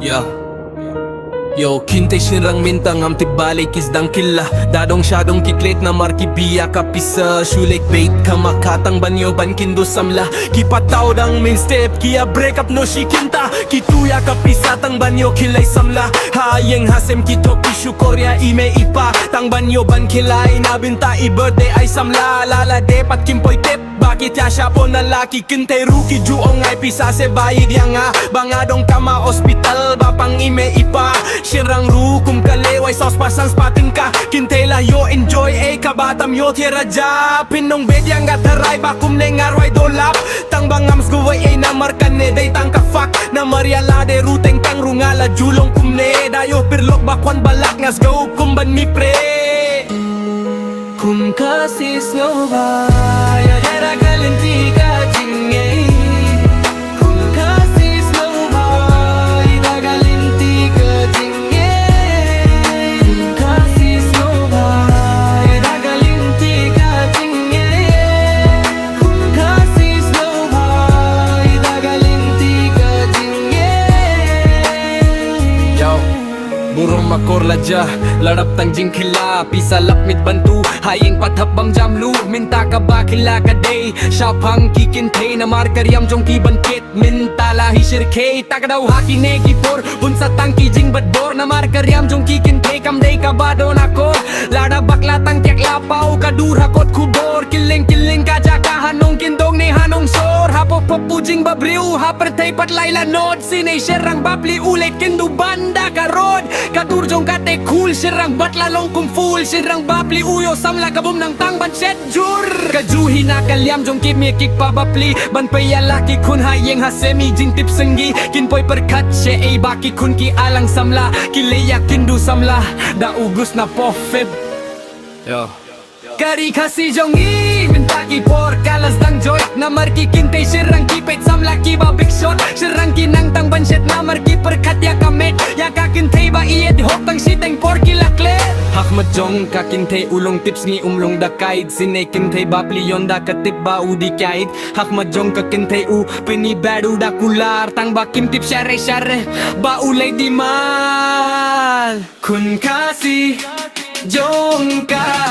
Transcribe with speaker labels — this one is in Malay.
Speaker 1: Yeah. Yo, Kynthei sirang Mynta ngam tibalik isdang killa Dadong syadong kiklet na markibiya kapisa Shulik bait kamakatang banyo ban kindo samla Kipataw dang main step kia break up no si Kynta Kituya kapisatang banyo kilay samla Hayeng hasem kito pisyu korya ime ipa Tang banyo ban kilay nabinta i-birthday ay samla Lala depat kimpoy tip bakit ya siya po nalaki Kynthei rookie juong ay pisa se bayid yang nga Bangadong kama hospital bapang ime ipa Sirang rukum kaleway saus pasang spatin ka Kynthei la yo enjoy kabatam yo tiraja Pinong bed yang gataray bakum nengarway dolap Tang bangams guway namarkan ne day tang kafak Na mariala de ruteng tang rungala julong kumne Dayo pirlok bakwan balak ngas go kumban mi pre Kum kasis no ba ya era kalenti ka jingay Kum kasis no ba ida kalenti ka jingay Kum kasis no ba ida kalenti ka jingay Kum kasis no ba ida kalenti ka jingay Yo burong makorla ja larap tang jingkila pisa lapmit bantu hayeng pathabang jamlu Mynta ka bakila ka day shapang Kynthei na markaryam jong ki bankit Mynta lahi shirke takdaw haki negi por bunsa tangki jing badbor na markaryam jong Kynthei kam day ka bado nako lada bakla tang kyak lapau kadur hakot kubor kiling ka jaka hanong kindong ni hanong sor hapo popujing babriu hapertay patlay lanod sinay sherang babli ulit kindu banda karod kadur jong kate cool sirang batlalong kung fool sirang babli uyo samla kabum ng tang banchet jur kajuhi na kalyam jong kimi kik pabapli ban payalaki kun hayeng hasemi jing tip sengi kinpoy perkat she ay baki kun ki alang samla kileya kindu samla da ugus na pofib yo kari kasi jong Mynta ki por kalas dang joy na marki Kynthei sirang kipet samla ki ba big shot sirang kinang tang banchet na marki perkat ya kamet ya ka Kynthei ba iye di hok tang siteng por kilakle Hakmat jong ka Kynthei ulong tips ni umlong da kaid sinay Kynthei ba pliyon da katip ba udi kaid Hakmat jong ka Kynthei u pini badu da kular tang ba kim tip syare ba ulay di mal kun kasi jong ka